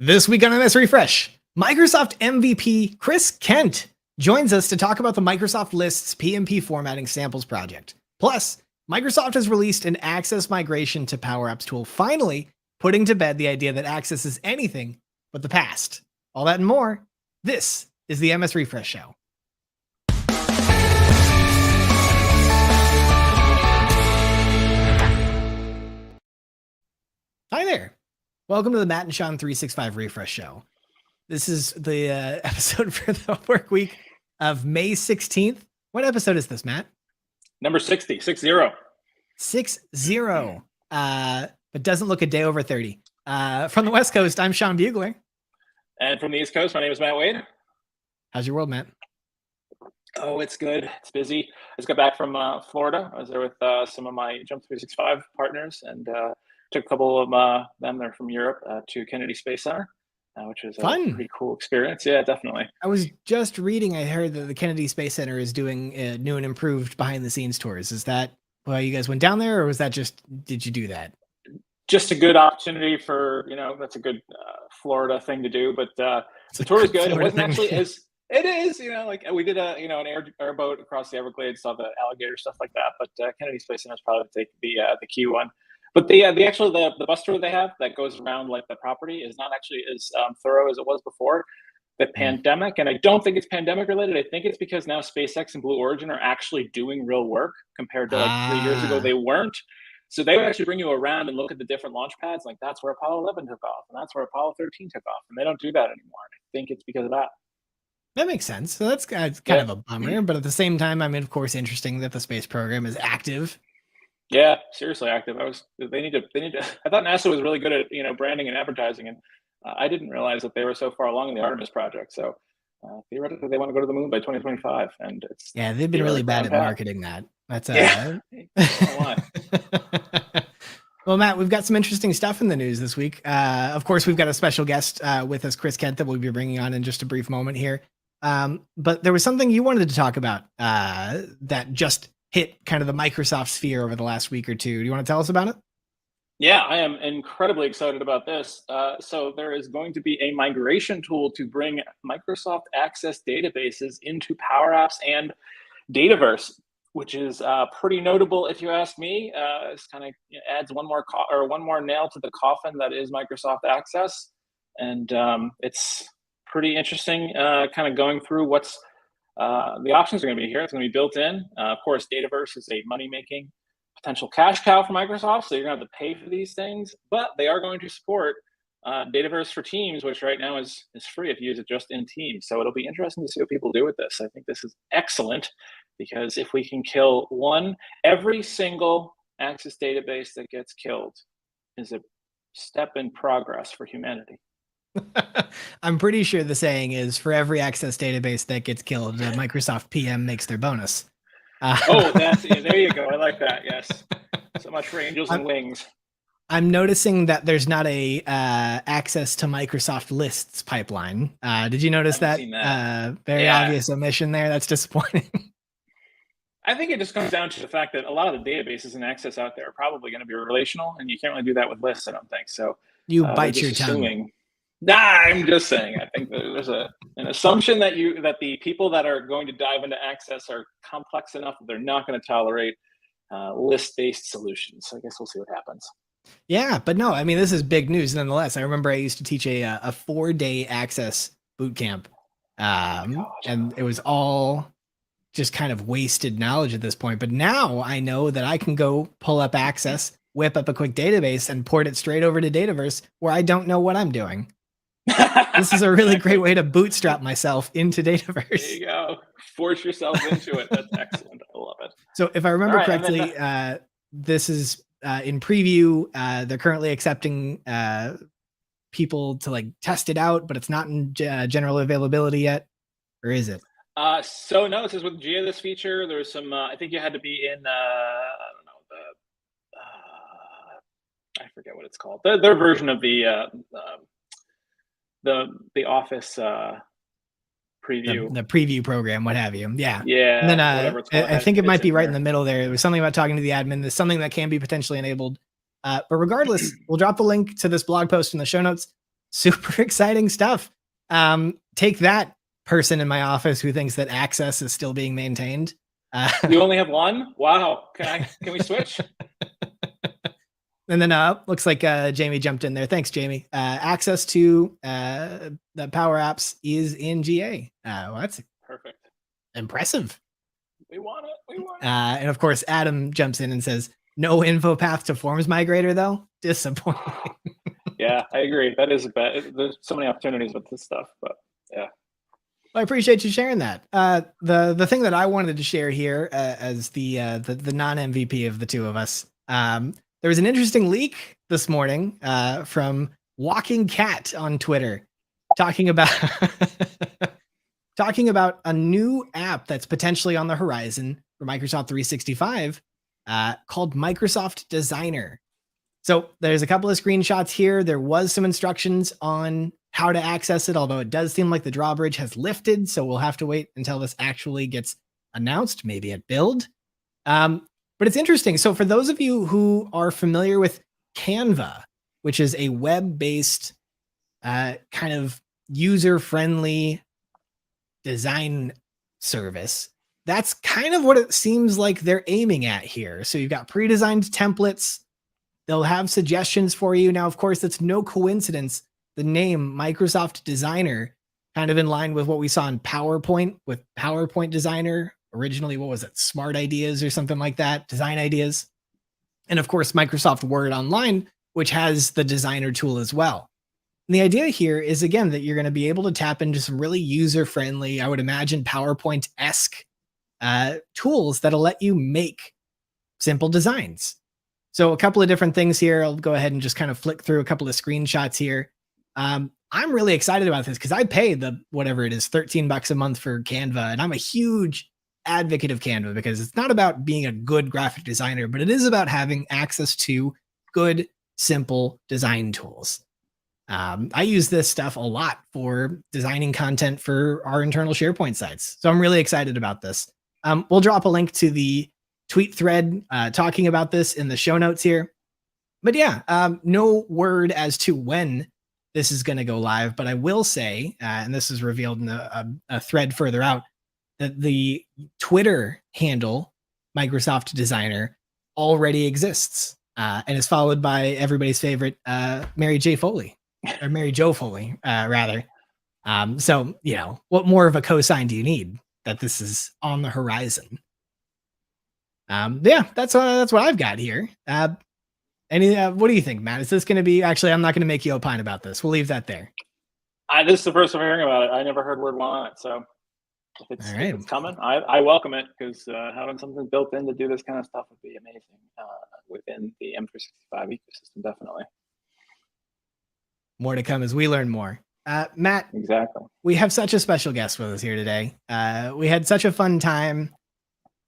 This week on MS Refresh, Microsoft MVP Chris Kent joins us to talk about the Microsoft Lists PnP Formatting Samples project. Plus, Microsoft has released an Access migration to Power Apps tool, finally putting to bed the idea that Access is anything but the past. All that and more. This is the MS Refresh Show. Hi there. Welcome to the Matt and Sean 365 Refresh Show. This is the episode for the work week of May 16th. What episode is this, Matt? Number 60, 60. 60, but doesn't look a day over 30. From the West Coast, I'm Sean Bugler. And from the East Coast, my name is Matt Wade. How's your world, Matt? Oh, it's good. It's busy. I just got back from Florida. I was there with some of my Jump 365 partners and took a couple of them. They're from Europe to Kennedy Space Center, which was Fun. A pretty cool experience. Yeah, definitely. I was just reading, I heard that the Kennedy Space Center is doing new and improved behind the scenes tours. Is that why you guys went down there, or was that just, did you do that? Just a good opportunity for, that's a good Florida thing to do, but the tour was good. It wasn't actually as, it is, like we did an airboat across the Everglades, saw the alligator, stuff like that, but Kennedy Space Center is probably the key one. But the bus tour they have that goes around like the property is not actually as thorough as it was before the pandemic. And I don't think it's pandemic related. I think it's because now SpaceX and Blue Origin are actually doing real work compared to like 3 years ago, they weren't. So they would actually bring you around and look at the different launch pads. Like that's where Apollo 11 took off and that's where Apollo 13 took off. And they don't do that anymore. And I think it's because of that. That makes sense. So that's kind of a bummer, but at the same time, I mean, of course, interesting that the space program is active. Yeah, seriously active. They need to, I thought NASA was really good at, branding and advertising. And I didn't realize that they were so far along in the Artemis project. So theoretically they want to go to the moon by 2025. And it's, they've been really bad at marketing that. That's Well, Matt, we've got some interesting stuff in the news this week. Of course, we've got a special guest with us, Chris Kent, that we'll be bringing on in just a brief moment here. But there was something you wanted to talk about that just hit kind of the Microsoft sphere over the last week or two. Do you want to tell us about it? Yeah, I am incredibly excited about this. So there is going to be a migration tool to bring Microsoft Access databases into Power Apps and Dataverse, which is pretty notable if you ask me. It's kind of adds one more nail to the coffin that is Microsoft Access. And it's pretty interesting kind of going through what's the options are going to be here. It's going to be built in. Of course, Dataverse is a money-making potential cash cow for Microsoft, so you're going to have to pay for these things, but they are going to support Dataverse for Teams, which right now is free if you use it just in Teams. So it'll be interesting to see what people do with this. I think this is excellent because if we can kill every single Access database that gets killed is a step in progress for humanity. I'm pretty sure the saying is for every Access database that gets killed, Microsoft PM makes their bonus. There you go. I like that. Yes. So much for angels and wings. I'm noticing that there's not a Access to Microsoft Lists pipeline. Did you notice that? Very obvious omission there. That's disappointing. I think it just comes down to the fact that a lot of the databases in Access out there are probably going to be relational, and you can't really do that with lists, I don't think. So you bite your tongue. I'm just saying. I think there's an assumption that the people that are going to dive into Access are complex enough that they're not going to tolerate list-based solutions. So I guess we'll see what happens. Yeah, but no, I mean, this is big news nonetheless. I remember I used to teach a 4-day Access boot camp, and it was all just kind of wasted knowledge at this point. But now I know that I can go pull up Access, whip up a quick database, and port it straight over to Dataverse where I don't know what I'm doing. This is a really great way to bootstrap myself into Dataverse. There you go. Force yourself into it. That's excellent. I love it. So if I remember correctly, this is in preview. They're currently accepting people to like test it out, but it's not in general availability yet, or is it? So no, this is with GA this feature. There's some, I think you had to be in, I forget what it's called. Their version of the Office preview, the preview program, what have you. Yeah. And then I think it might be right in the middle there. There was something about talking to the admin. There's something that can be potentially enabled. But regardless, we'll drop a link to this blog post in the show notes super exciting stuff. Take that, person in my office who thinks that Access is still being maintained. You only have one? Wow. Can we switch? And then looks like Jamie jumped in there. Thanks, Jamie. Access to the Power Apps is in GA. Well, that's perfect. Impressive. We want it. We want it. And of course, Adam jumps in and says, no info path to Forms Migrator, though? Disappointing. Yeah, I agree. That is a bad. There's so many opportunities with this stuff, but yeah. Well, I appreciate you sharing that. The thing that I wanted to share here as the non MVP of the two of us, there was an interesting leak this morning from Walking Cat on Twitter, talking about talking about a new app that's potentially on the horizon for Microsoft 365 called Microsoft Designer. So there's a couple of screenshots here. There was some instructions on how to access it, although it does seem like the drawbridge has lifted. So we'll have to wait until this actually gets announced, maybe at build. But it's interesting. So for those of you who are familiar with Canva, which is a web-based kind of user-friendly design service, that's kind of what it seems like they're aiming at here. So you've got pre-designed templates. They'll have suggestions for you. Now, of course, it's no coincidence the name Microsoft Designer, kind of in line with what we saw in PowerPoint with PowerPoint Designer. Originally, what was it? Smart Ideas or something like that, Design Ideas. And of course, Microsoft Word Online, which has the Designer tool as well. And the idea here is, again, that you're going to be able to tap into some really user-friendly, I would imagine, PowerPoint-esque tools that'll let you make simple designs. So a couple of different things here. I'll go ahead and just kind of flick through a couple of screenshots here. I'm really excited about this because I pay the whatever it is, $13 a month for Canva. And I'm a huge advocate of Canva because it's not about being a good graphic designer, but it is about having access to good, simple design tools. I use this stuff a lot for designing content for our internal SharePoint sites. So I'm really excited about this. We'll drop a link to the tweet thread talking about this in the show notes here. But yeah, no word as to when this is going to go live, but I will say, and this is revealed in a thread further out, that the Twitter handle Microsoft Designer already exists and is followed by everybody's favorite Mary Jo Foley, rather. So, you know, what more of a cosign do you need that this is on the horizon? Yeah, that's what I've got here. What do you think, Matt? Is this going to be? Actually, I'm not going to make you opine about this. We'll leave that there. This is the first time I'm hearing about it. I never heard word one on it, so if it's coming, I welcome it because having something built in to do this kind of stuff would be amazing within the M365 ecosystem. Definitely. More to come as we learn more. Matt, exactly. We have such a special guest with us here today. We had such a fun time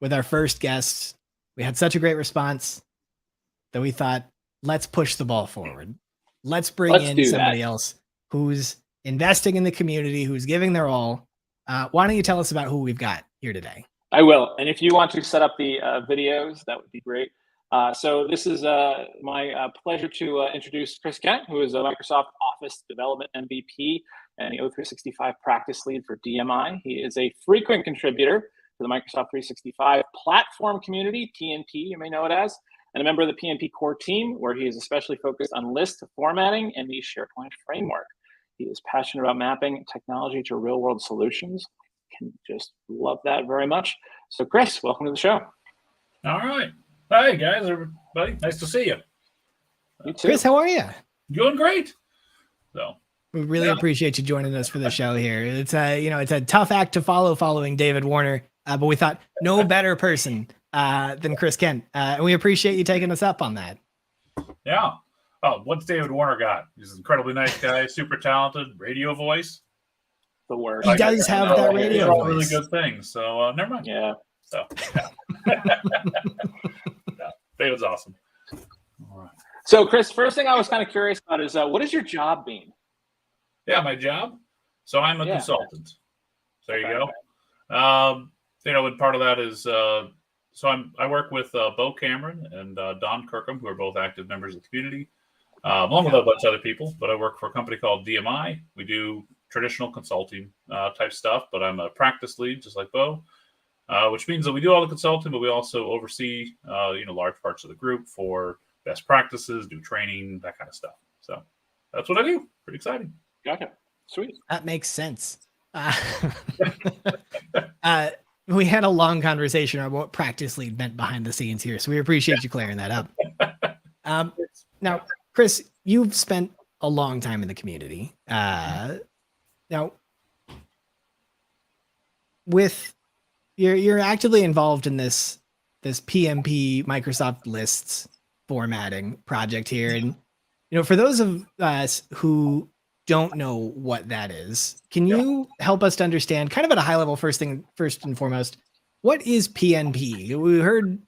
with our first guest. We had such a great response that we thought, let's push the ball forward. Let's bring in somebody else who's investing in the community, who's giving their all. Why don't you tell us about who we've got here today? I will. And if you want to set up the videos, that would be great. So this is my pleasure to introduce Chris Kent, who is a Microsoft Office Development MVP and the O365 Practice Lead for DMI. He is a frequent contributor to the Microsoft 365 platform community, PnP, you may know it as, and a member of the PnP Core Team, where he is especially focused on list formatting and the SharePoint Framework. He is passionate about mapping technology to real-world solutions. Can just love that very much. So Chris, welcome to the show. All right. Hi, guys, everybody. Nice to see you. You too. Chris, how are you? Doing great. So we really appreciate you joining us for the show here. It's it's a tough act to follow following David Warner, but we thought no better person than Chris Kent. And we appreciate you taking us up on that. Yeah. Oh, what's David Warner got? He's an incredibly nice guy, super talented, radio voice. The worst. He does have that radio voice. Really good things. So never mind. Yeah. So yeah. David's awesome. All right. So Chris, first thing I was kind of curious about is what is your job being? Yeah, my job. So I'm a consultant. So there you go. And part of that is I work with Bo Cameron and Don Kirkham, who are both active members of the community. along with a bunch of other people. But I work for a company called DMI. We do traditional consulting type stuff, but I'm a practice lead, just like Bo, which means that we do all the consulting, but we also oversee, large parts of the group for best practices, do training, that kind of stuff. So that's what I do. Pretty exciting. Gotcha. Sweet. That makes sense. We had a long conversation about what practice lead meant behind the scenes here, so we appreciate you clearing that up. Now, Chris, you've spent a long time in the community. Now, with you're actively involved in this PnP Microsoft Lists formatting project here, and for those of us who don't know what that is, can you help us to understand, kind of at a high level, first and foremost, what is PnP? We heard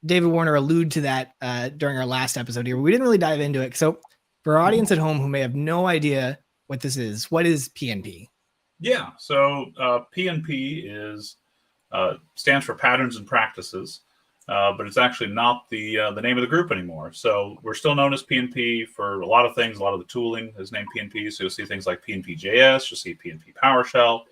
David Warner allude to that during our last episode here. We didn't really dive into it. So for our audience at home who may have no idea what this is, what is PnP? Yeah, so PnP stands for Patterns and Practices, but it's actually not the name of the group anymore. So we're still known as PnP for a lot of things. A lot of the tooling is named PnP. So you'll see things like PnP JS, you'll see PnP PowerShell,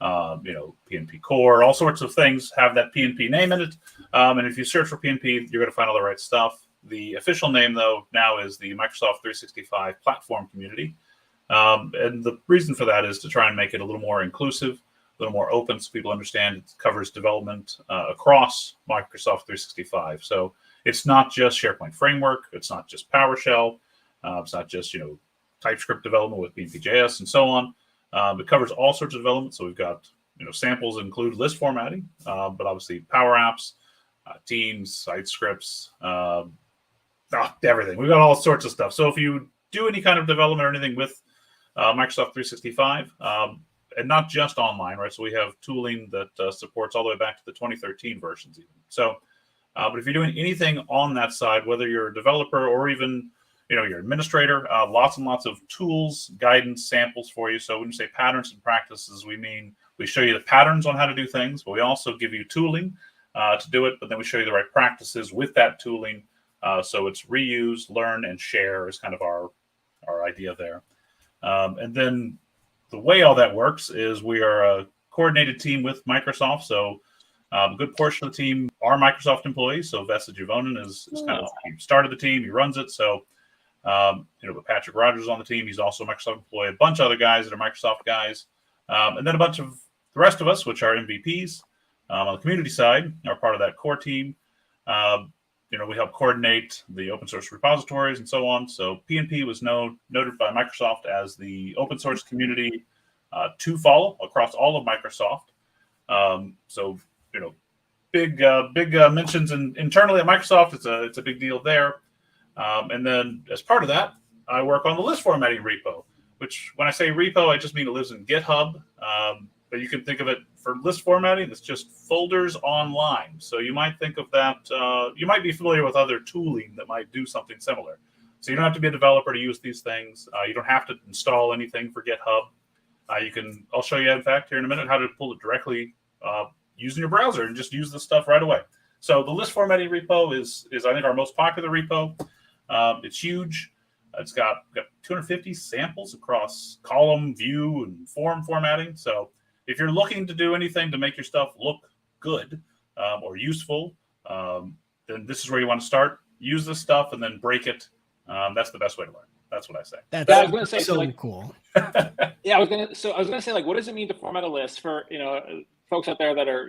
PnP Core, all sorts of things have that PnP name in it. And if you search for PnP, you're going to find all the right stuff. The official name, though, now is the Microsoft 365 Platform Community. And the reason for that is to try and make it a little more inclusive, a little more open, so people understand it covers development across Microsoft 365. So it's not just SharePoint Framework, it's not just PowerShell, it's not just TypeScript development with PnP.js and so on. It covers all sorts of development. So we've got samples that include list formatting, but obviously Power Apps, Teams, site scripts, everything. We've got all sorts of stuff. So if you do any kind of development or anything with Microsoft 365, and not just online, right? So we have tooling that supports all the way back to the 2013 versions even. So, but if you're doing anything on that side, whether you're a developer or even, you're an administrator, lots and lots of tools, guidance, samples for you. So when you say patterns and practices, we mean we show you the patterns on how to do things, but we also give you tooling to do it, but then we show you the right practices with that tooling. So it's reuse, learn, and share is kind of our idea there. And then the way all that works is we are a coordinated team with Microsoft. So a good portion of the team are Microsoft employees. So Vesa Juvonen is kind of, he started the team, he runs it. So, but Patrick Rogers is on the team. He's also a Microsoft employee. A bunch of other guys that are Microsoft guys. And then a bunch of the rest of us, which are MVPs on the community side, are part of that core team. We help coordinate the open source repositories and so on. So PnP was noted by Microsoft as the open source community to follow across all of Microsoft. Big mentions internally at Microsoft. It's a big deal there. And then as part of that, I work on the list formatting repo, which when I say repo, I just mean it lives in GitHub. But you can think of it for list formatting, it's just folders online. So you might think of that, you might be familiar with other tooling that might do something similar. So you don't have to be a developer to use these things. You don't have to install anything for GitHub. I'll show you, in fact, here in a minute, how to pull it directly using your browser and just use this stuff right away. So the list formatting repo is I think, our most popular repo. It's huge. It's got 250 samples across column, view, and form formatting. So if you're looking to do anything to make your stuff look good or useful, then this is where you want to start. Use this stuff and then break it. That's the best way to learn. That's what I say. I was going to say so cool. Yeah, I was going to say, what does it mean to format a list for folks out there that are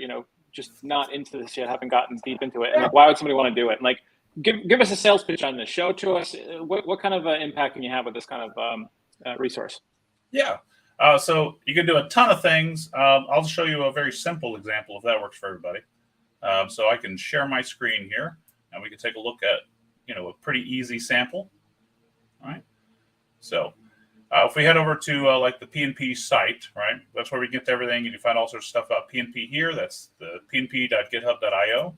just not into this yet, haven't gotten deep into it, and why would somebody want to do it? And give us a sales pitch on this. Show it to us. What kind of impact can you have with this kind of resource? Yeah. So you can do a ton of things. I'll show you a very simple example if that works for everybody. So I can share my screen here, and we can take a look at a pretty easy sample. All right. So if we head over to the PnP site, right, that's where we get to everything. You can find all sorts of stuff about PnP here. That's the pnp.github.io.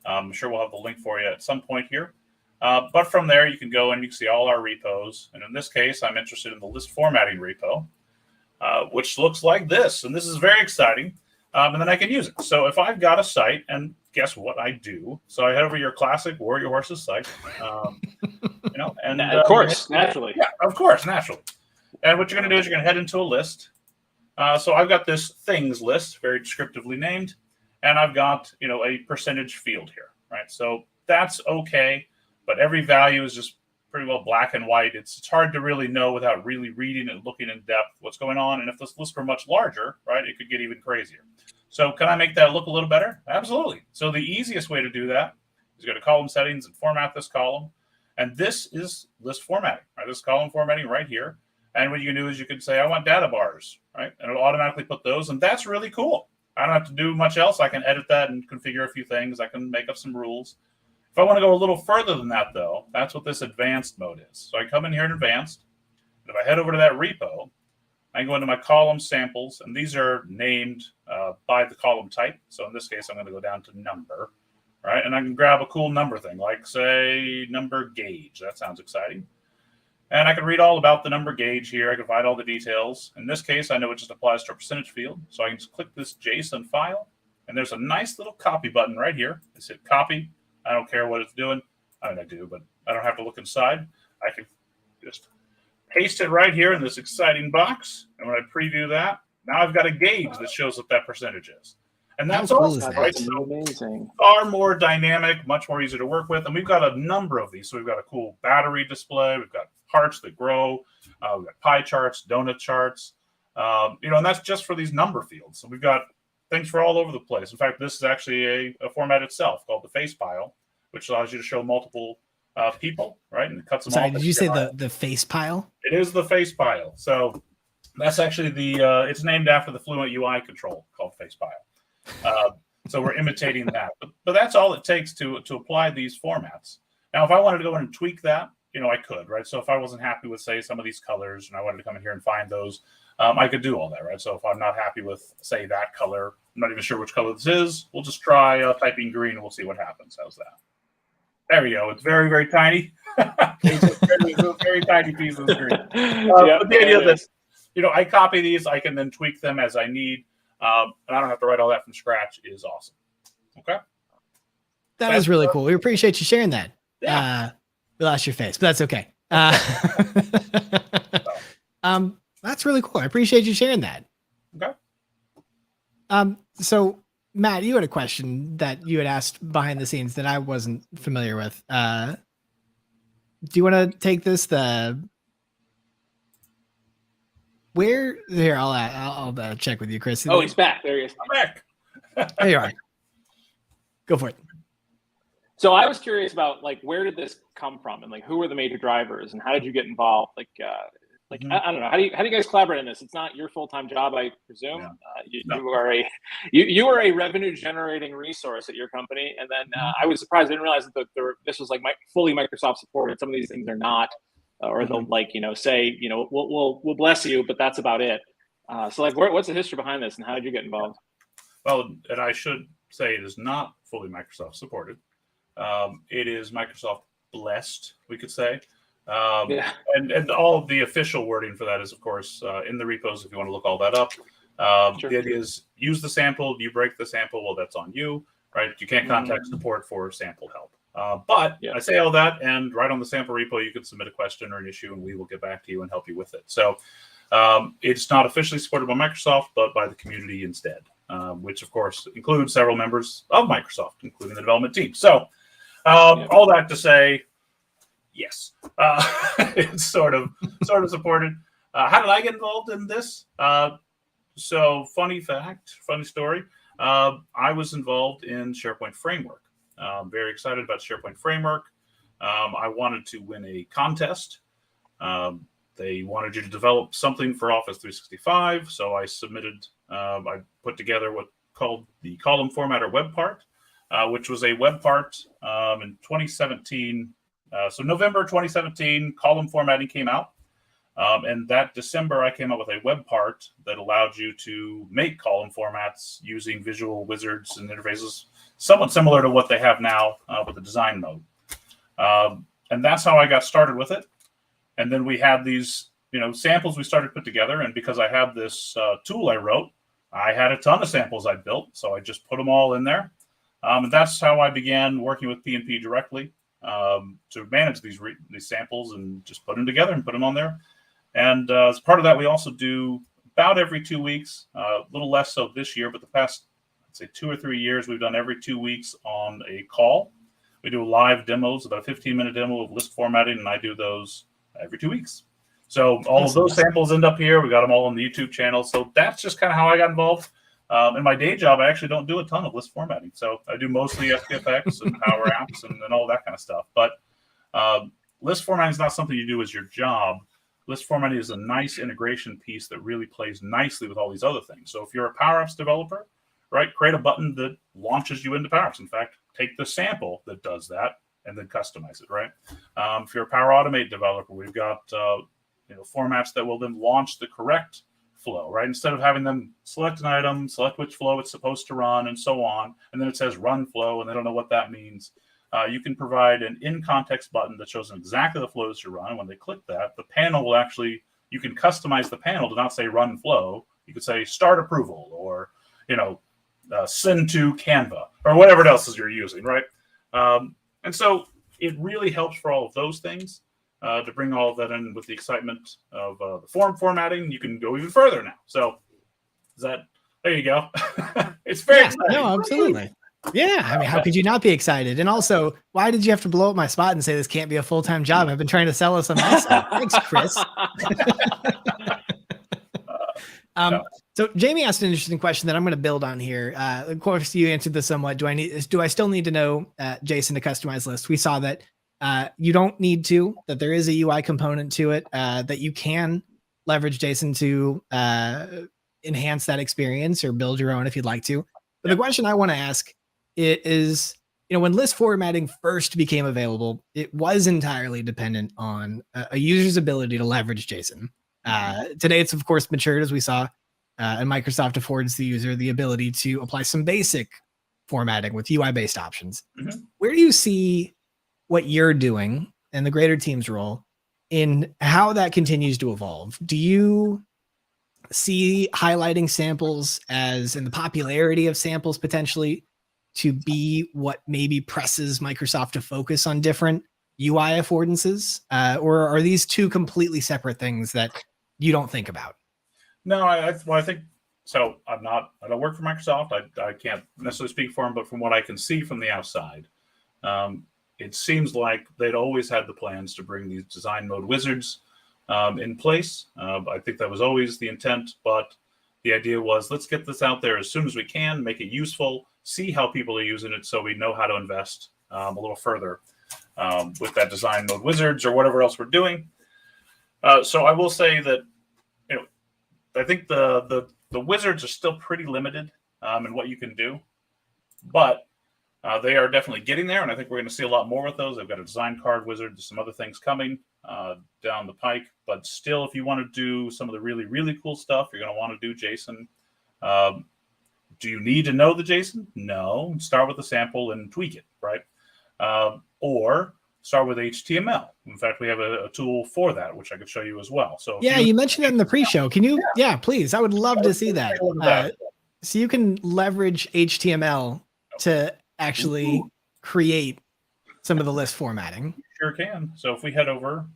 I'm sure we'll have the link for you at some point here. But from there, you can go and you can see all our repos. And in this case, I'm interested in the list formatting repo, which looks like this. And this is very exciting. and then I can use it. So if I've got a site, and guess what I do? So I head over to your classic Warrior Horses site, and of course, naturally. Yeah, of course, naturally. And what you're going to do is you're going to head into a list. So I've got this things list, very descriptively named, and I've got a percentage field here, right? So that's okay, but every value is just pretty well black and white. It's hard to really know without really reading and looking in depth what's going on. And if this list were much larger, right, it could get even crazier. So can I make that look a little better? Absolutely. So the easiest way to do that is go to column settings and format this column. And this is list formatting, right? This is column formatting right here. And what you can do is you can say, I want data bars, right? And it'll automatically put those. And that's really cool. I don't have to do much else. I can edit that and configure a few things. I can make up some rules. If I want to go a little further than that, though, that's what this advanced mode is. So I come in here in advanced. And if I head over to that repo, I can go into my column samples. And these are named by the column type. So in this case, I'm going to go down to number, right? And I can grab a cool number thing, like, say, number gauge. That sounds exciting. And I can read all about the number gauge here. I can find all the details. In this case, I know it just applies to a percentage field. So I can just click this JSON file. And there's a nice little copy button right here. Just hit copy. I don't care what it's doing. I mean, I do, but I don't have to look inside. I can just paste it right here in this exciting box. And when I preview that, now I've got a gauge that shows what that percentage is. And that's awesome, right? So amazing. Far more dynamic, much more easy to work with. And we've got a number of these. So we've got a cool battery display. We've got parts that grow. We've got pie charts, donut charts. And that's just for these number fields. So we've got things for all over the place. In fact, this is actually a format itself called the face pile, which allows you to show multiple people, right? And it cuts them off. Did you say the face pile? It is the face pile. So that's actually it's named after the Fluent UI control called face pile. So we're imitating that. But that's all it takes to apply these formats. Now, if I wanted to go in and tweak that, I could, right? So if I wasn't happy with, say, some of these colors and I wanted to come in here and find those, I could do all that, right? So if I'm not happy with, say, that color, I'm not even sure which color this is, we'll just try typing green and we'll see what happens. How's that? There we go. It's very, very tiny. It's a very tiny piece of green. But the idea that, I copy these, I can then tweak them as I need, and I don't have to write all that from scratch is awesome. Okay? That was really cool. We appreciate you sharing that. Yeah. We lost your face, but that's okay. That's really cool. I appreciate you sharing that. Okay. So Matt, you had a question that you had asked behind the scenes that I wasn't familiar with. Do you want to take this? I'll check with you, Chris. Oh, he's back. There he is. I'm back. There you are. Go for it. So I was curious about where did this come from, and who were the major drivers, and how did you get involved? I don't know. How do you guys collaborate on this? It's not your full-time job, I presume. Yeah. You are a revenue generating resource at your company, and then I was surprised. I didn't realize that this was fully Microsoft supported. Some of these things are not, or they'll say we'll bless you, but that's about it. So what's the history behind this, and how did you get involved? Well, and I should say it is not fully Microsoft supported. It is Microsoft blessed, we could say. And all of the official wording for that is, of course, in the repos if you want to look all that up. Sure. The idea is use the sample. You break the sample, well, that's on you, right? You can't contact support for sample help. But I say all that, and right on the sample repo, you can submit a question or an issue, and we will get back to you and help you with it. So it's not officially supported by Microsoft, but by the community instead, which, of course, includes several members of Microsoft, including the development team. So all that to say, yes, it's sort of supported. How did I get involved in this? So funny story. I was involved in SharePoint Framework. Very excited about SharePoint Framework. I wanted to win a contest. They wanted you to develop something for Office 365. So I submitted, I put together what called the column formatter web part, which was a web part in 2017. So November 2017, column formatting came out. And that December, I came up with a web part that allowed you to make column formats using visual wizards and interfaces, somewhat similar to what they have now with the design mode. And that's how I got started with it. And then we had these, samples we started to put together. And because I have this tool I wrote I had a ton of samples I built, so I just put them all in there. And that's how I began working with PnP directly to manage these samples and just put them together and put them on there. And as part of that, we also do about every 2 weeks, a little less so this year, but the past, I'd say 2 or 3 years, we've done every 2 weeks on a call. We do live demos, about a 15-minute demo of list formatting, and I do those every 2 weeks. So all of those samples end up here. We got them all on the YouTube channel. So that's just kind of how I got involved. In my day job, I actually don't do a ton of list formatting. So I do mostly SPFX and Power Apps and all that kind of stuff. But list formatting is not something you do as your job. List formatting is a nice integration piece that really plays nicely with all these other things. So if you're a Power Apps developer, right, create a button that launches you into Power Apps. In fact, take the sample that does that and then customize it, right? If you're a Power Automate developer, we've got formats that will then launch the correct flow, right? Instead of having them select an item, select which flow it's supposed to run, and so on, and then it says run flow, and they don't know what that means. You can provide an in-context button that shows them exactly the flows to run. When they click that, the panel will actually, you can customize the panel to not say run flow. You could say start approval or, send to Canva or whatever else you're using, right? And so it really helps for all of those things. To bring all of that in with the excitement of the form formatting, you can go even further now. So there you go. It's very exciting. No, absolutely. Yeah. I mean, how could you not be excited? And also, why did you have to blow up my spot and say this can't be a full-time job? I've been trying to sell us on myself. Thanks, Chris. So Jamie asked an interesting question that I'm going to build on here. Of course, you answered this somewhat. Do I still need to know JSON to customize lists? We saw that you don't need to, that there is a UI component to it, that you can leverage JSON to enhance that experience or build your own if you'd like to. But the question I want to ask is, when list formatting first became available, it was entirely dependent on a user's ability to leverage JSON. Today, it's of course matured, as we saw, and Microsoft affords the user the ability to apply some basic formatting with UI-based options. Mm-hmm. Where do you see what you're doing and the greater team's role in how that continues to evolve? Do you see highlighting samples and the popularity of samples potentially to be what maybe presses Microsoft to focus on different UI affordances? Or are these two completely separate things that you don't think about? No, I think so. I don't work for Microsoft. I can't necessarily speak for them, but from what I can see from the outside, it seems like they'd always had the plans to bring these design mode wizards in place. I think that was always the intent, but the idea was, let's get this out there as soon as we can, make it useful, see how people are using it so we know how to invest a little further with that design mode wizards or whatever else we're doing. So I will say that, I think the wizards are still pretty limited in what you can do, but they are definitely getting there, and I think we're going to see a lot more with those. They've got a design card wizard. There's some other things coming down the pike, but still, if you want to do some of the really, really cool stuff, you're going to want to do JSON. Do you need to know the JSON? No. Start with the sample and tweak it, right? Or start with HTML. In fact, we have a tool for that, which I could show you as well. So you mentioned that in the pre-show. Can you? Yeah, please. I would love to see that. So you can leverage HTML to actually create some of the list formatting. Sure can. So if we head over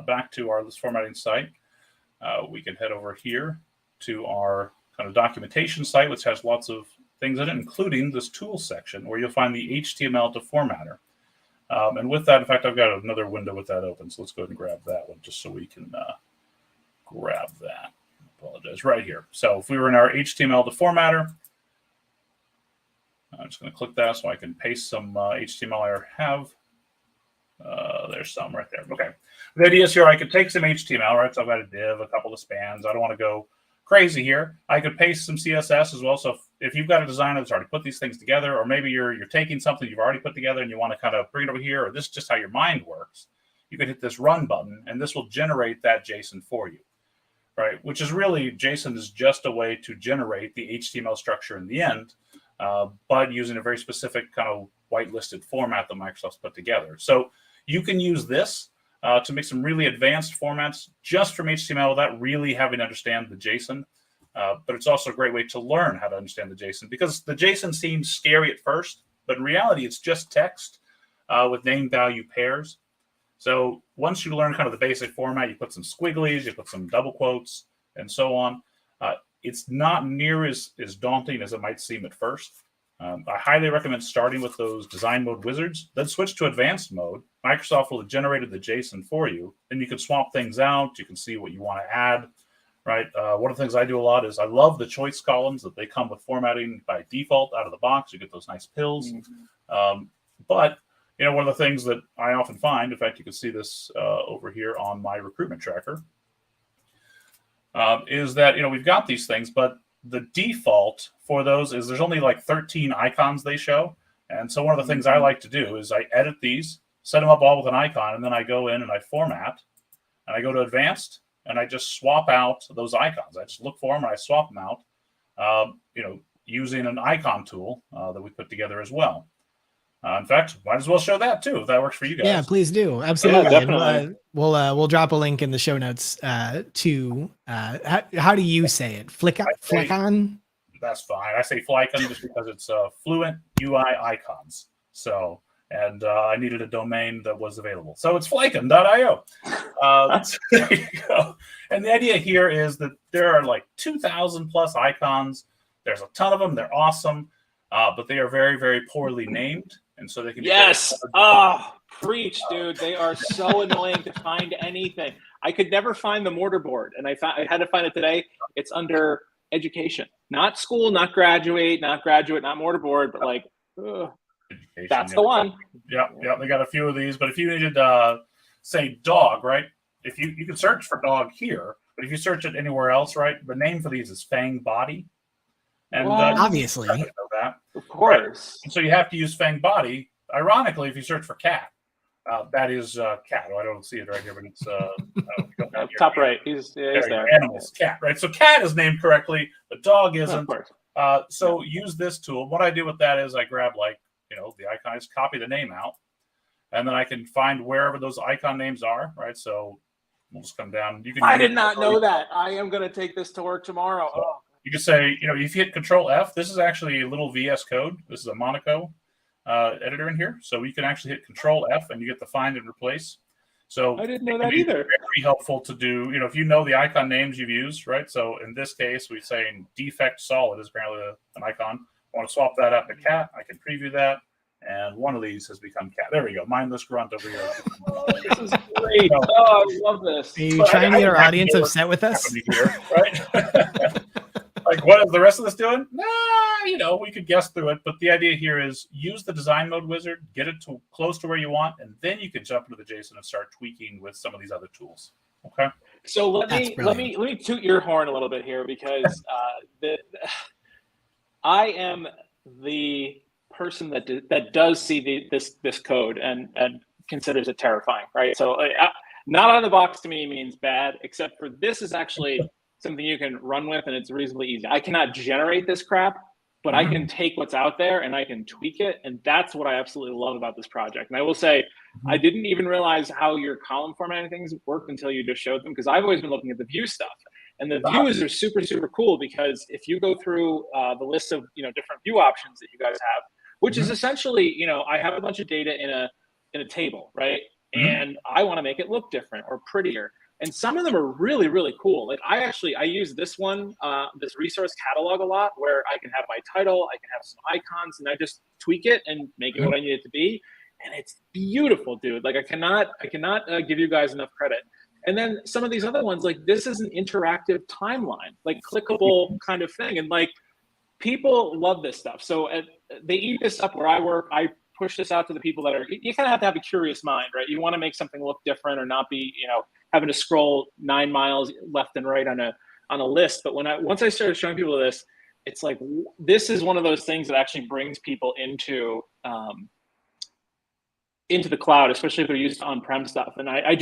back to our list formatting site, we can head over here to our kind of documentation site, which has lots of things in it, including this tools section where you'll find the HTML to formatter. And with that, in fact, I've got another window with that open. So let's go ahead and grab that one just so we can grab that. Apologize, right here. So if we were in our HTML to formatter, I'm just going to click that so I can paste some HTML I have. There's some right there. Okay. The idea is here I could take some HTML, right? So I've got a div, a couple of spans. I don't want to go crazy here. I could paste some CSS as well. So if you've got a designer that's already put these things together, or maybe you're taking something you've already put together and you want to kind of bring it over here, or this is just how your mind works, you can hit this run button and this will generate that JSON for you, right? Which is really, JSON is just a way to generate the HTML structure in the end, but using a very specific kind of whitelisted format that Microsoft's put together. So you can use this to make some really advanced formats just from HTML without really having to understand the JSON. but it's also a great way to learn how to understand the JSON, because the JSON seems scary at first, but in reality, it's just text with name value pairs. So once you learn kind of the basic format, you put some squigglies, you put some double quotes, and so on. It's not near as daunting as it might seem at first. I highly recommend starting with those design mode wizards, then switch to advanced mode. Microsoft will have generated the JSON for you. Then you can swap things out. You can see what you want to add, right? One of the things I do a lot is I love the choice columns that they come with formatting by default out of the box. You get those nice pills. But one of the things that I often find, in fact, you can see this over here on my recruitment tracker, is that, we've got these things, but the default for those is there's only like 13 icons they show. And so one of the things I like to do is I edit these, set them up all with an icon, and then I go in and I format, and I go to advanced, and I just swap out those icons. I just look for them and I swap them out, using an icon tool that we put together as well. In fact, might as well show that too, if that works for you guys. Yeah, please do. Absolutely. Yeah, definitely. We'll drop a link in the show notes to how do you say it? Flickon? That's fine. I say Flycon just because it's Fluent UI Icons. So, and I needed a domain that was available. So it's flycon.io. There you go. And the idea here is that there are like 2,000 plus icons. There's a ton of them. They're awesome, but they are very, very poorly named. And so they can be preach, dude. They are so annoying to find anything. I could never find the mortarboard, and I had to find it today. It's under education, not school, not graduate, not mortarboard, but like that's the one. Yeah, they got a few of these. But if you needed say dog, right? If you can search for dog here, but if you search it anywhere else, right? The name for these is Fang Body. And obviously, you know that. Of course. Right? So you have to use Fang Body. Ironically, if you search for cat, that is cat. Oh, I don't see it right here, but it's top right. He's there. Animals, cat, right? So cat is named correctly, but dog isn't. So use this tool. What I do with that is I grab the icon, I just copy the name out, and then I can find wherever those icon names are, right? So we'll just come down. I did not know that. I am going to take this to work tomorrow. So you can say, if you hit Control F, this is actually a little VS Code. This is a Monaco editor in here. So you can actually hit Control F and you get the find and replace. So I didn't know that either. Very helpful to do, if you know the icon names you've used, right? So in this case, we're saying defect solid is apparently an icon. I want to swap that out to cat. I can preview that. And one of these has become cat. There we go. Mindless grunt over here. This is great. I love this. Are you trying to get our audience upset with us? Here, right? Like, what is the rest of this doing? We could guess through it. But the idea here is use the design mode wizard, get it to close to where you want, and then you can jump into the JSON and start tweaking with some of these other tools. Okay. So let me toot your horn a little bit here, because I am the person that does see this code and considers it terrifying, right? So not out of the box to me means bad, except for this is actually something you can run with, and it's reasonably easy. I cannot generate this crap, but I can take what's out there and I can tweak it, and that's what I absolutely love about this project. And I will say, I didn't even realize how your column formatting things worked until you just showed them, because I've always been looking at the view stuff. And the views are super, super cool, because if you go through the list of different view options that you guys have, which is essentially, I have a bunch of data in a table, right? And I want to make it look different or prettier. And some of them are really, really cool. Like I use this one, this resource catalog a lot, where I can have my title, I can have some icons, and I just tweak it and make it what I need it to be. And it's beautiful, dude. Like I cannot give you guys enough credit. And then some of these other ones, like this is an interactive timeline, like clickable kind of thing. And like people love this stuff. So they eat this up where I work. I push this out to the people that are, you kind of have to have a curious mind, right? You want to make something look different or not be, having to scroll 9 miles left and right on a list. But once I started showing people this, it's like, this is one of those things that actually brings people into the cloud, especially if they're used to on-prem stuff. And I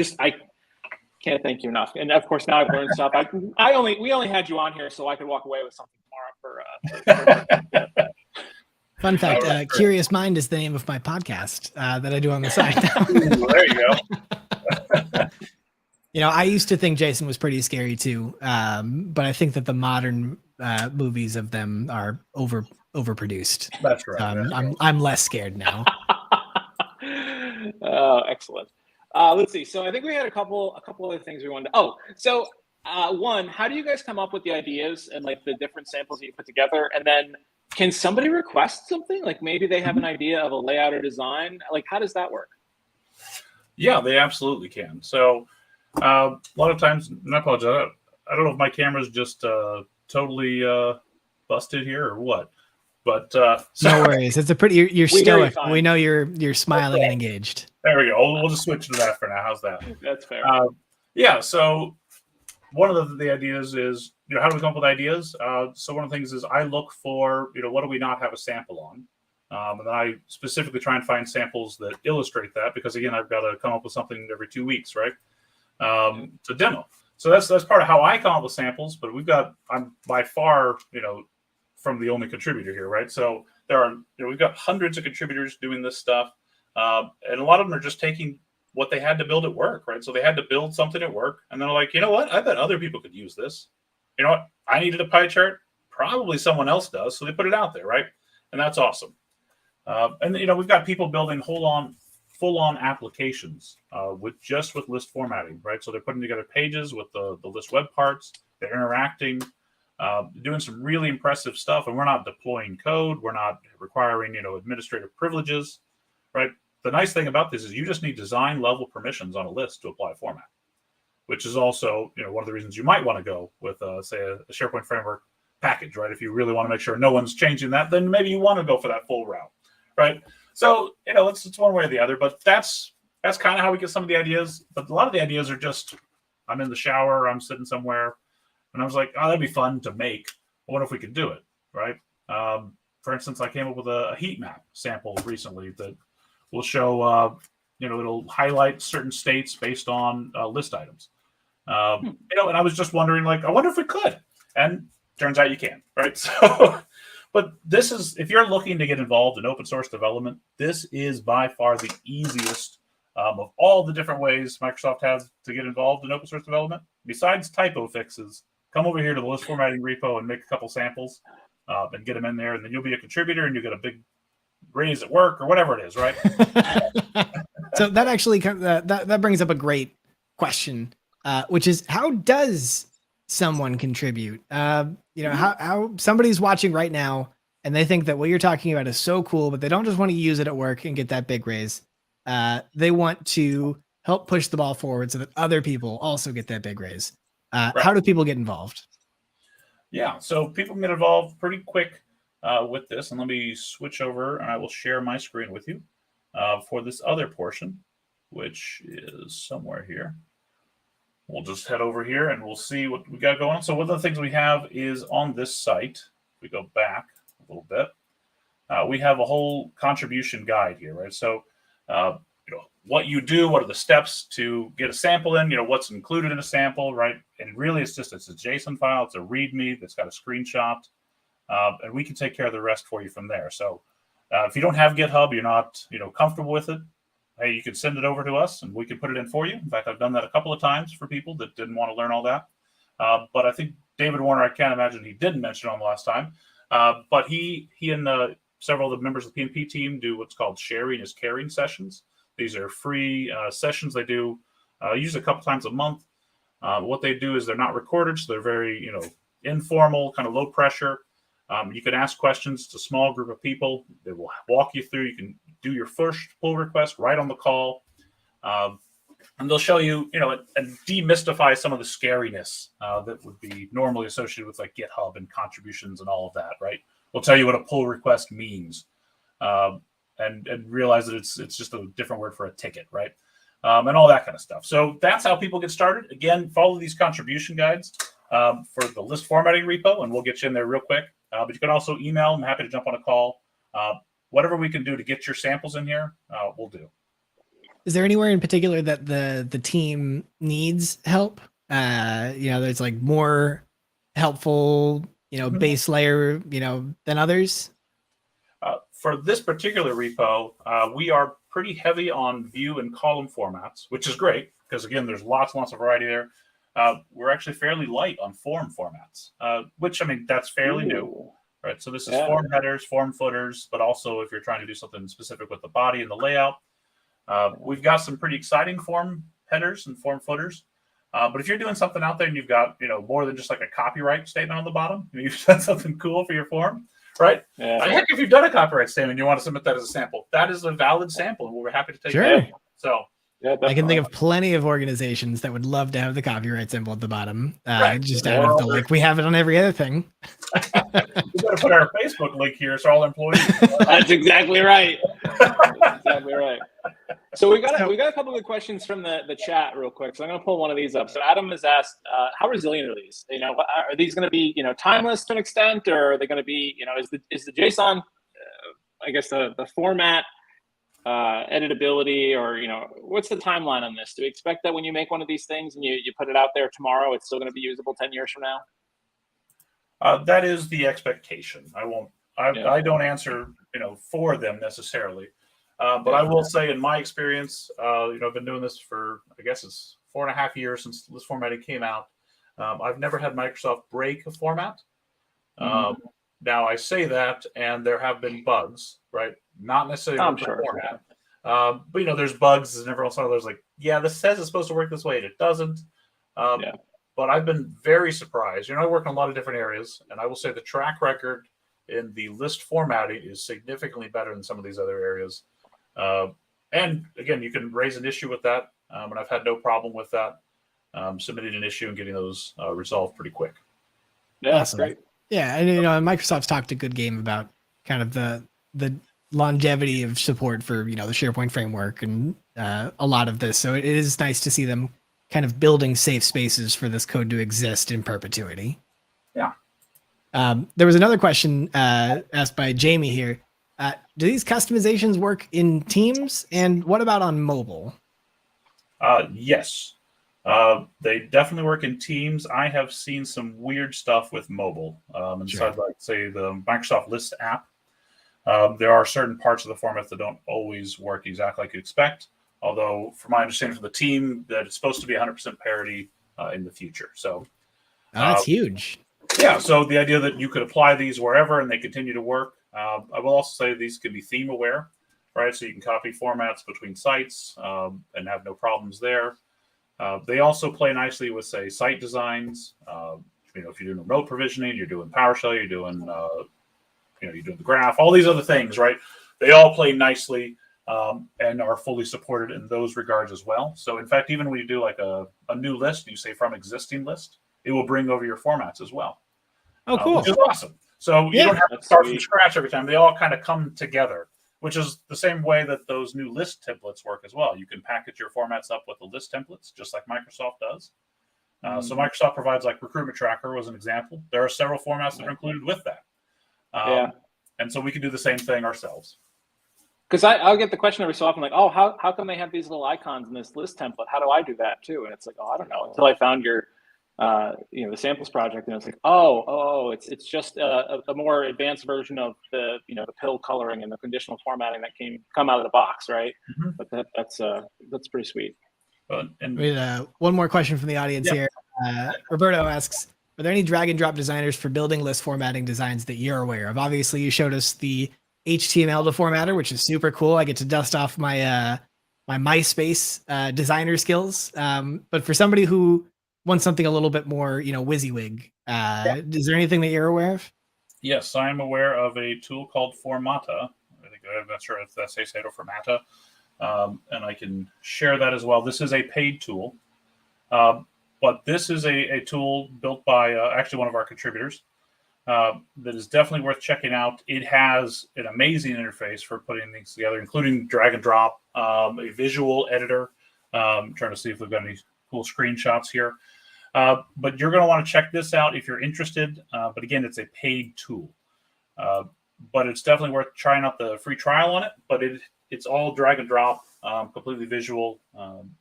can't thank you enough. And of course, now I've learned stuff. We only had you on here so I could walk away with something tomorrow for Fun fact, Curious Mind is the name of my podcast that I do on the side. There you go. You know, I used to think Jason was pretty scary too, but I think that the modern movies of them are overproduced. That's right. I'm less scared now. Oh, excellent. Let's see. So I think we had a couple other things we wanted to. Oh, so one, how do you guys come up with the ideas and like the different samples that you put together? And then can somebody request something? Like maybe they have an idea of a layout or design. Like how does that work? Yeah, they absolutely can. So a lot of times, and I apologize, I don't know if my camera's just totally busted here or what, but No worries. It's a pretty. You're We hear you stoic. fine. We know you're smiling and engaged. there we go. We'll just switch to that for now. How's that? That's fair. Yeah. So one of the ideas is, how do we come up with ideas? So one of the things is I look for, what do we not have a sample on? And then I specifically try and find samples that illustrate that, because again, I've got to come up with something every 2 weeks, right? To demo. So that's part of how I come up with samples, but I'm by far, from the only contributor here, right? So there are, we've got hundreds of contributors doing this stuff. And a lot of them are just taking what they had to build at work, right? So they had to build something at work, and they're like, you know what? I bet other people could use this. You know what? I needed a pie chart. Probably someone else does. So they put it out there, right? And that's awesome. And we've got people building full-on applications with list formatting, right? So they're putting together pages with the list web parts. They're interacting, doing some really impressive stuff. And we're not deploying code. We're not requiring administrative privileges, right? The nice thing about this is you just need design level permissions on a list to apply format, which is also one of the reasons you might want to go with say a SharePoint Framework package, right? If you really want to make sure no one's changing that, then maybe you want to go for that full route, right? So it's one way or the other, but that's kind of how we get some of the ideas. But a lot of the ideas are just, I'm in the shower, I'm sitting somewhere, and I was like, oh, that'd be fun to make. I wonder if we could do it, right? For instance, I came up with a heat map sample recently that will show, it'll highlight certain states based on list items. And I was just wondering, like, I wonder if we could, and turns out you can, right? So, but this is, if you're looking to get involved in open source development, this is by far the easiest of all the different ways Microsoft has to get involved in open source development. Besides typo fixes, come over here to the list formatting repo and make a couple samples and get them in there, and then you'll be a contributor and you get a big raise at work or whatever it is, right? So that actually that brings up a great question, which is, how does someone contribute? How somebody's watching right now and they think that what you're talking about is so cool, but they don't just want to use it at work and get that big raise. They want to help push the ball forward so that other people also get that big raise. Right. How do people get involved? Yeah, so people can get involved pretty quick with this. And let me switch over and I will share my screen with you for this other portion, which is somewhere here. We'll just head over here and we'll see what we got going on. So one of the things we have is on this site, if we go back a little bit, we have a whole contribution guide here, right? So, what you do, what are the steps to get a sample in, what's included in a sample, right? And really it's a JSON file, it's a README that's got a screenshot, and we can take care of the rest for you from there. So if you don't have GitHub, you're not, comfortable with it, hey, you can send it over to us and we can put it in for you. In fact, I've done that a couple of times for people that didn't want to learn all that. But I think David Warner, I can't imagine he didn't mention on the last time, but he and several of the members of the PnP team do what's called sharing is caring sessions. These are free sessions they do usually a couple times a month. What they do is they're not recorded, so they're very, informal, kind of low pressure. You can ask questions to a small group of people. They will walk you through. You can do your first pull request right on the call. And they'll show you, and demystify some of the scariness that would be normally associated with like GitHub and contributions and all of that, right? We'll tell you what a pull request means. And realize that it's just a different word for a ticket, right? And all that kind of stuff. So that's how people get started. Again, follow these contribution guides for the list formatting repo, and we'll get you in there real quick. But you can also email. I'm happy to jump on a call. Whatever we can do to get your samples in here, we'll do. Is there anywhere in particular that the team needs help? There's like more helpful, base layer, than others? For this particular repo, we are pretty heavy on view and column formats, which is great. because again, there's lots and lots of variety there. We're actually fairly light on form formats, which, I mean, that's fairly new, right? So this is form headers, form footers, but also if you're trying to do something specific with the body and the layout. We've got some pretty exciting form headers and form footers. But if you're doing something out there and you've got, more than just like a copyright statement on the bottom, you've done something cool for your form, right? Heck, if you've done a copyright statement and you want to submit that as a sample, that is a valid sample, and we're happy to take it. So I can think of plenty of organizations that would love to have the copyright symbol at the bottom. Just out of the we have it on every other thing. We better put our Facebook link here so all employees. That's exactly right. That's exactly right. So we got a couple of questions from the chat real quick. So I'm going to pull one of these up. So Adam has asked, how resilient are these? Are these going to be timeless to an extent, or are they going to be is the JSON, I guess the format, editability, or what's the timeline on this? Do we expect that when you make one of these things and you put it out there tomorrow, it's still going to be usable 10 years from now? That is the expectation. I don't answer for them necessarily. But I will say, in my experience, I've been doing this for, I guess it's 4.5 years since list formatting came out. I've never had Microsoft break a format. Now I say that, and there have been bugs, right? Not necessarily with the format. But there's bugs, and every once in a while there's like, this says it's supposed to work this way, and it doesn't. But I've been very surprised. I work in a lot of different areas, and I will say the track record in the list formatting is significantly better than some of these other areas. And again, you can raise an issue with that, and I've had no problem with that. Submitting an issue and getting those resolved pretty quick. Yeah, that's great. Yeah, and Microsoft's talked a good game about kind of the longevity of support for the SharePoint framework and a lot of this. So it is nice to see them kind of building safe spaces for this code to exist in perpetuity. Yeah. There was another question asked by Jamie here. Do these customizations work in Teams, and what about on mobile? Yes. They definitely work in Teams. I have seen some weird stuff with mobile inside, like, say, the Microsoft List app. There are certain parts of the format that don't always work exactly like you expect, although from my understanding from the team that it's supposed to be 100% parity in the future. So that's huge. Yeah, so the idea that you could apply these wherever and they continue to work. I will also say these can be theme aware, right? So you can copy formats between sites and have no problems there. They also play nicely with, say, site designs. If you're doing remote provisioning, you're doing PowerShell, you're doing you're doing the graph, all these other things, right? They all play nicely and are fully supported in those regards as well. So in fact, even when you do like a new list, and you say from existing list, it will bring over your formats as well. Oh, cool. Which is awesome. So you don't have to start from scratch every time. They all kind of come together, which is the same way that those new list templates work as well. You can package your formats up with the list templates, just like Microsoft does. So Microsoft provides, like, Recruitment Tracker was an example. There are several formats that are included with that. And so we can do the same thing ourselves. Because I'll get the question every so often, like, oh, how come they have these little icons in this list template? How do I do that too? And it's like, oh, I don't know. Until I found your, the samples project, and it's like, it's just a more advanced version of the, the pill coloring and the conditional formatting that come out of the box, right? But that's pretty sweet. We had one more question from the audience here. Roberto asks, are there any drag and drop designers for building list formatting designs that you're aware of? Obviously, you showed us the HTML deformatter, which is super cool. I get to dust off my my MySpace designer skills. But for somebody who wants something a little bit more, WYSIWYG, is there anything that you're aware of? Yes, I am aware of a tool called Formata. I'm not sure if that's Seiseido Formata. And I can share that as well. This is a paid tool. But this is a tool built by actually one of our contributors that is definitely worth checking out. It has an amazing interface for putting things together, including drag and drop, a visual editor. I'm trying to see if we've got any cool screenshots here. But you're going to want to check this out if you're interested. But again, it's a paid tool. But it's definitely worth trying out the free trial on it. But it's all drag and drop, completely visual.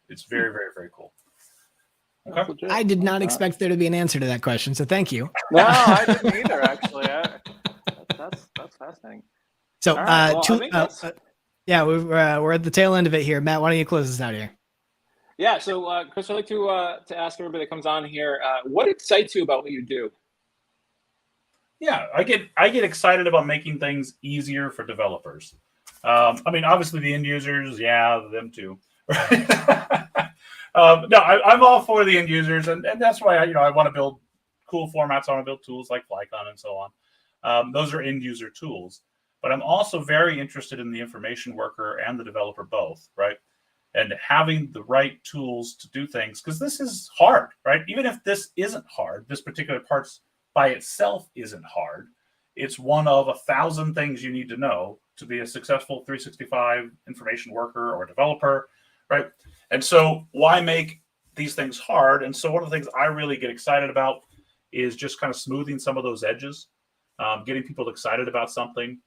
It's very, very, very cool. Okay. I did not expect there to be an answer to that question, so thank you. No, I didn't either, actually. That's fascinating. So, we're at the tail end of it here. Matt, why don't you close us out here? Yeah. So, Chris, I'd like to ask everybody that comes on here, what excites you about what you do? Yeah, I get excited about making things easier for developers. I mean, obviously the end users, yeah, them too. Right? No, I'm all for the end users, and that's why I want to build cool formats. I want to build tools like Flycon and so on. Those are end user tools, but I'm also very interested in the information worker and the developer both, right? And having the right tools to do things, because this is hard, right? Even if this isn't hard, this particular part's by itself isn't hard. It's one of 1,000 things you need to know to be a successful 365 information worker or developer, right? And so why make these things hard? And so one of the things I really get excited about is just kind of smoothing some of those edges, getting people excited about something.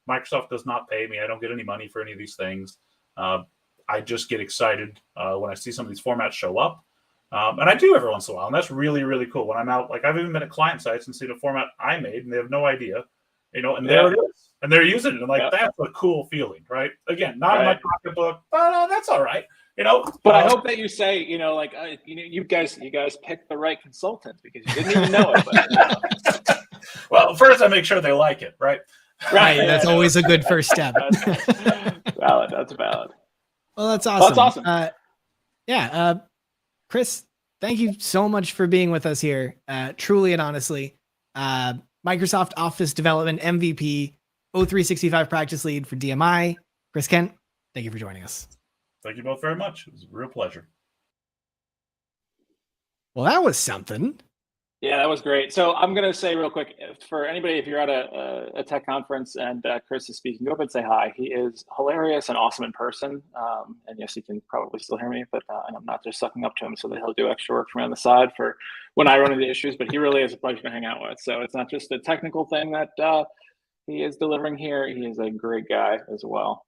Microsoft does not pay me. I don't get any money for any of these things. I just get excited when I see some of these formats show up. And I do every once in a while, and that's really, really cool. When I'm out, like I've even been at client sites and seen a format I made, and they have no idea, and there it is, and they're using it, and like that's a cool feeling, right? Again, not in my pocketbook, but that's all right, But I hope that you say, you guys picked the right consultant because you didn't even know it. But, Well, first I make sure they like it, right? Right. That's always a good first step. Valid. That's valid. Well, that's awesome. That's awesome. Chris, thank you so much for being with us here. Truly and honestly, Microsoft Office Development MVP, O365 Practice Lead for DMI. Chris Kent, thank you for joining us. Thank you both very much. It was a real pleasure. Well, that was something. Yeah, that was great. So I'm going to say real quick, for anybody, if you're at a tech conference and Chris is speaking, go up and say hi. He is hilarious and awesome in person. And yes, he can probably still hear me, but and I'm not just sucking up to him so that he'll do extra work for me on the side for when I run into issues, but he really is a pleasure to hang out with. So it's not just a technical thing that he is delivering here. He is a great guy as well.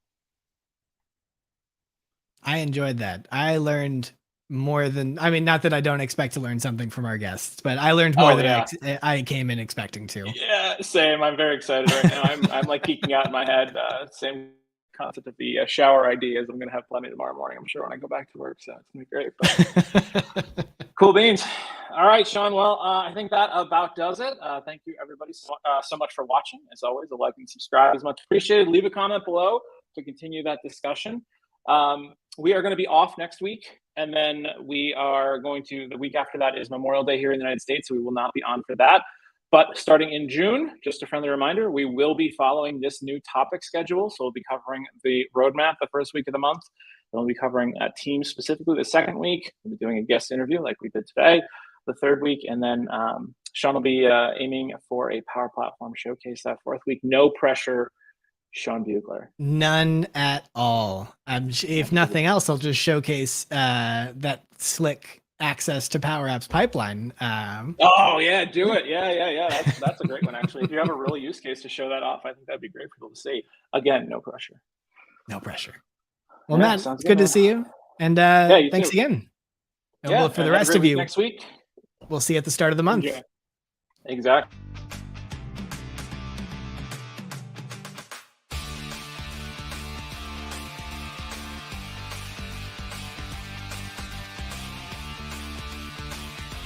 I enjoyed that. I learned more than, not that I don't expect to learn something from our guests, but I learned more than I came in expecting to. Yeah, same. I'm very excited right now. I'm like geeking out in my head. Same concept of the shower ideas. I'm going to have plenty tomorrow morning, I'm sure, when I go back to work. So it's going to be great. But cool beans. All right, Sean. Well, I think that about does it. Thank you, everybody, so much for watching. As always, a like and subscribe is much appreciated. Leave a comment below to continue that discussion. We are going to be off next week, and then we are going to, the week after that is Memorial Day here in the United States, so we will not be on for that. But starting in June, just a friendly reminder, we will be following this new topic schedule. So we'll be covering the roadmap the first week of the month. Then we'll be covering Teams specifically the second week. We'll be doing a guest interview like we did today, the third week. And then Sean will be aiming for a Power Platform showcase that fourth week. No pressure, Sean Bugler. None at all. If nothing else, I'll just showcase that slick access to Power Apps pipeline. Oh yeah, do it. Yeah. That's a great one, actually. If you have a real use case to show that off, I think that'd be great for people to see. Again, no pressure. No pressure. Well, Matt, it's good to see you. And thanks again. And for the rest of you, next week, we'll see you at the start of the month. Exactly.